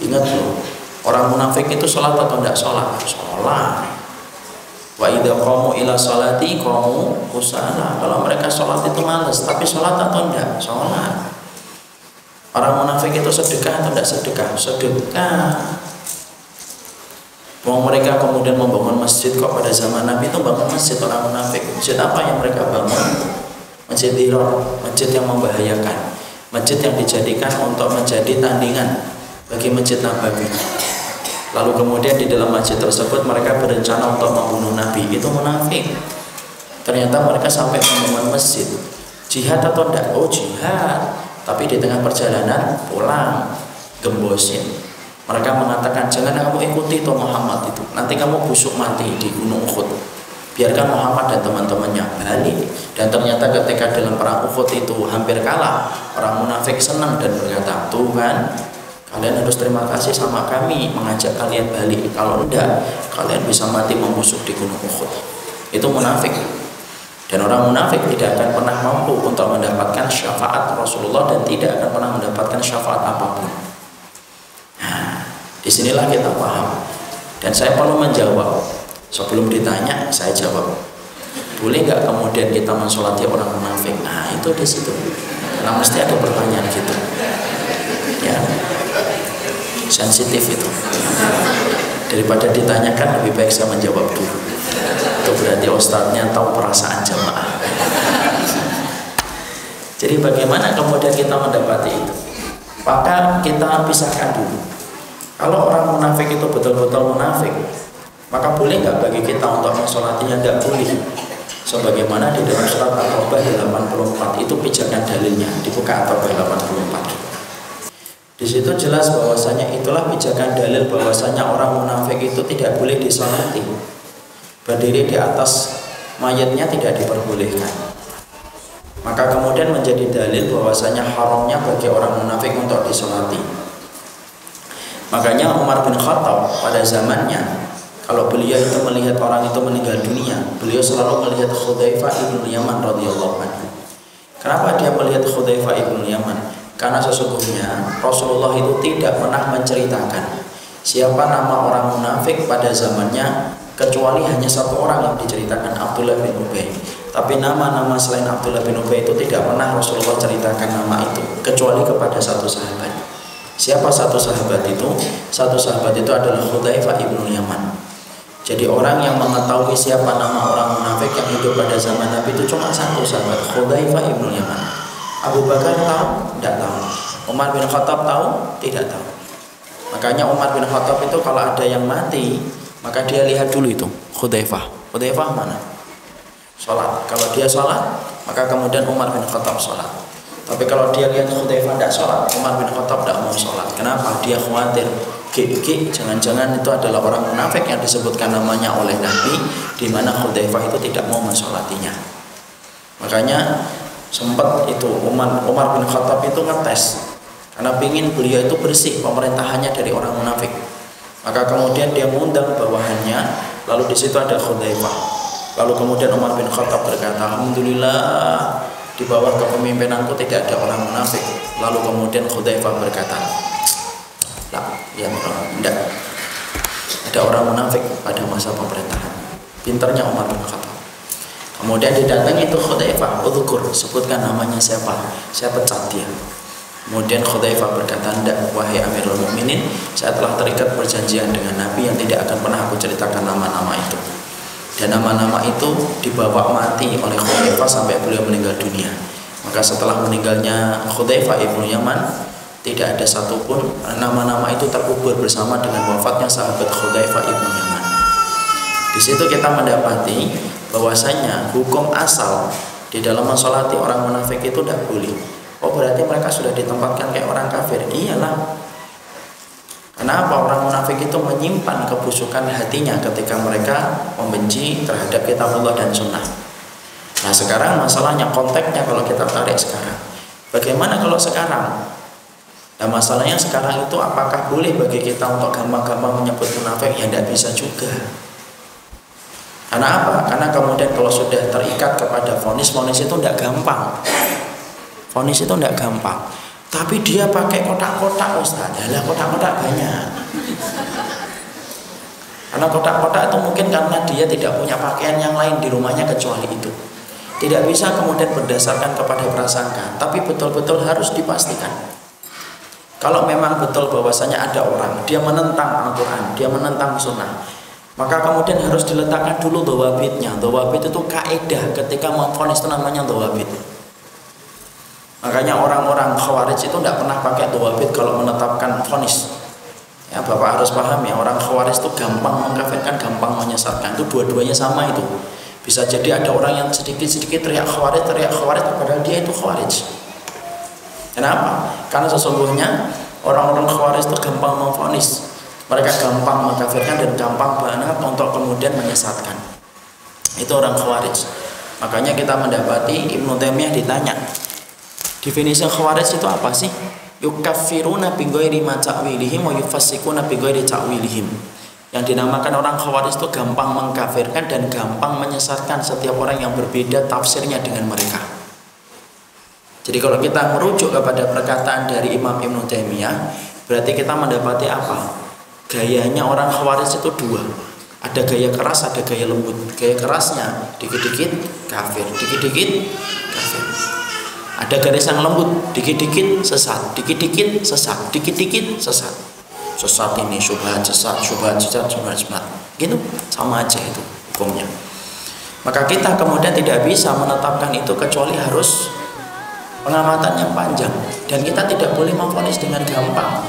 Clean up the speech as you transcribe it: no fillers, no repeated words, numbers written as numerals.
Ingat loh, orang munafik itu sholat atau tidak sholat? Sholat. Wa idza qamu ila sholati qamu kusala. Kalau mereka sholat itu malas, tapi sholat atau tidak? Sholat. Orang munafik itu sedekah atau tidak sedekah? Sedekah. Mau mereka kemudian membangun masjid, kok pada zaman Nabi itu bangun masjid orang munafik. Masjid apa yang mereka bangun? Masjid Dirar, masjid yang membahayakan, masjid yang dijadikan untuk menjadi tandingan bagi Masjid Nabawi. Lalu kemudian di dalam masjid tersebut mereka berencana untuk membunuh Nabi. Itu munafik. Ternyata mereka sampai membangun masjid. Jihad atau tidak? Oh jihad. Tapi di tengah perjalanan pulang, gembosin. Mereka mengatakan, jangan kamu ikuti itu Muhammad itu, nanti kamu busuk mati di Gunung Uhud. Biarkan Muhammad dan teman-temannya balik. Dan ternyata ketika dalam perang Uhud itu hampir kalah, orang munafik senang dan berkata, tuh kan, kalian harus terima kasih sama kami mengajak kalian balik. Kalau enggak, kalian bisa mati membusuk di Gunung Uhud. Itu munafik. Dan orang munafik tidak akan pernah mampu untuk mendapatkan syafaat Rasulullah dan tidak akan pernah mendapatkan syafaat apapun. Nah, disinilah kita paham. Dan saya perlu menjawab. Sebelum ditanya, saya jawab. Boleh nggak kemudian kita mensolati orang munafik? Nah, itu di situ. Nah, mesti ada pertanyaan gitu. Ya, sensitif itu. Daripada ditanyakan, lebih baik saya menjawab dulu. Itu berarti ustadznya tahu perasaan jamaah. Jadi bagaimana kemudian kita mendapati itu? Maka kita pisahkan dulu. Kalau orang munafik itu betul-betul munafik, maka boleh nggak bagi kita untuk mensolatinya? Nggak boleh. Sebagaimana di dalam surat At-Taubah 84 itu pijakan dalilnya, dibuka At-Taubah 84. Di situ jelas bahwasanya itulah pijakan dalil bahwasanya orang munafik itu tidak boleh disolati. Berdiri di atas mayatnya tidak diperbolehkan. Maka kemudian menjadi dalil bahwasanya haramnya bagi orang munafik untuk disolati. Makanya Umar bin Khattab pada zamannya, kalau beliau itu melihat orang itu meninggal dunia, beliau selalu melihat Hudzaifah ibn Yaman radhiyallahu anhu. Kenapa dia melihat Hudzaifah ibn Yaman? Karena sesungguhnya Rasulullah itu tidak pernah menceritakan siapa nama orang munafik pada zamannya, kecuali hanya satu orang yang diceritakan, Abdullah bin Ubay. Tapi nama-nama selain Abdullah bin Ubay itu tidak pernah Rasulullah ceritakan nama itu, kecuali kepada satu sahabat. Siapa satu sahabat itu? Satu sahabat itu adalah Hudzaifah ibn Yaman. Jadi orang yang mengetahui siapa nama orang munafik yang hidup pada zaman Nabi itu cuma satu sahabat, Hudzaifah ibn Yaman. Abu Bakar tahu? Tidak tahu. Umar bin Khattab tahu? Tidak tahu. Makanya Umar bin Khattab itu kalau ada yang mati, maka dia lihat dulu itu Hudzaifah. Hudzaifah mana? Sholat. Kalau dia sholat, maka kemudian Umar bin Khattab sholat. Tapi kalau dia lihat Hudzaifah tidak sholat, Umar bin Khattab tidak mau sholat. Kenapa? Dia khawatir, jangan-jangan itu adalah orang munafik yang disebutkan namanya oleh Nabi, di mana Hudzaifah itu tidak mau mensolatinya. Makanya sempat itu Umar bin Khattab itu ngetes, karena ingin beliau itu bersih pemerintahannya dari orang munafik. Maka kemudian dia mengundang bawahannya, lalu di situ ada Hudzaifah. Lalu kemudian Umar bin Khattab berkata, alhamdulillah di bawah kepemimpinanku tidak ada orang munafik. Lalu kemudian Hudzaifah berkata, lah, ya tidak ada orang munafik pada masa pemerintahan. Pinternya Umar bin Khattab. Kemudian didatangi itu Hudzaifah, udzukur, sebutkan namanya siapa, saya pecat dia. Kemudian Hudzaifah berkata, tidak, wahai Amirul Mukminin, saya telah terikat perjanjian dengan Nabi yang tidak akan pernah aku ceritakan nama-nama itu. Dan nama-nama itu dibawa mati oleh Hudzaifah sampai beliau meninggal dunia. Maka setelah meninggalnya Hudzaifah ibnu Yaman, tidak ada satupun nama-nama itu terkubur bersama dengan wafatnya sahabat Hudzaifah ibnu Yaman. Di situ kita mendapati bahwasanya hukum asal di dalam mensolati orang munafik itu tidak boleh. Oh, berarti mereka sudah ditempatkan kayak orang kafir? Iyalah. Kenapa? Orang munafik itu menyimpan kebusukan hatinya ketika mereka membenci terhadap kitabullah dan sunnah. Nah, sekarang masalahnya, konteksnya kalau kita tarik sekarang, bagaimana kalau sekarang? Nah, masalahnya sekarang itu apakah boleh bagi kita untuk gampang-gampang menyebut munafik? Ya tidak bisa juga. Karena apa? Karena kemudian kalau sudah terikat kepada vonis itu tidak gampang. Vonis itu tidak gampang. Tapi dia pakai kotak-kotak Ustaz. Yalah, kotak-kotak banyak. Karena kotak-kotak itu mungkin karena dia tidak punya pakaian yang lain di rumahnya kecuali itu. Tidak bisa kemudian berdasarkan kepada prasangka, tapi betul-betul harus dipastikan. Kalau memang betul bahwasanya ada orang dia menentang Al-Quran, dia menentang sunnah, maka kemudian harus diletakkan dulu dhawabitnya. Dhawabit itu kaidah ketika memvonis itu namanya dhawabit. Makanya orang-orang Khawarij itu tidak pernah pakai dhawabit kalau menetapkan vonis. Ya, Bapak harus paham ya, orang Khawarij itu gampang mengkafirkan, gampang menyesatkan. Itu dua-duanya sama itu. Bisa jadi ada orang yang sedikit-sedikit teriak Khawarij, padahal dia itu Khawarij. Kenapa? Karena sesungguhnya orang-orang Khawarij itu gampang memvonis. Mereka gampang mengkafirkan dan gampang banget untuk kemudian menyesatkan. Itu orang Khawarij. Makanya kita mendapati Ibnu Taimiyah ditanya, definisi Khawarij itu apa sih? Yukaffiruna bi ghairi ma ta'wilihim wa yufassikuna bi ghairi ta'wilihim. Yang dinamakan orang Khawarij itu gampang mengkafirkan dan gampang menyesatkan setiap orang yang berbeda tafsirnya dengan mereka. Jadi kalau kita merujuk kepada perkataan dari Imam Ibnu Taimiyah, berarti kita mendapati apa? Gayanya orang Khawarij itu dua. Ada gaya keras, ada gaya lembut. Gaya kerasnya dikit-dikit kafir, dikit-dikit kafir. Ada garis yang lembut, dikit-dikit sesat, dikit-dikit sesat, dikit-dikit sesat. Sesat ini syubhat, sesat, syubhat, sesat, syubhat, syubhat. Gitu, sama aja itu hukumnya. Maka kita kemudian tidak bisa menetapkan itu kecuali harus pengamatan yang panjang, dan kita tidak boleh memvonis dengan gampang.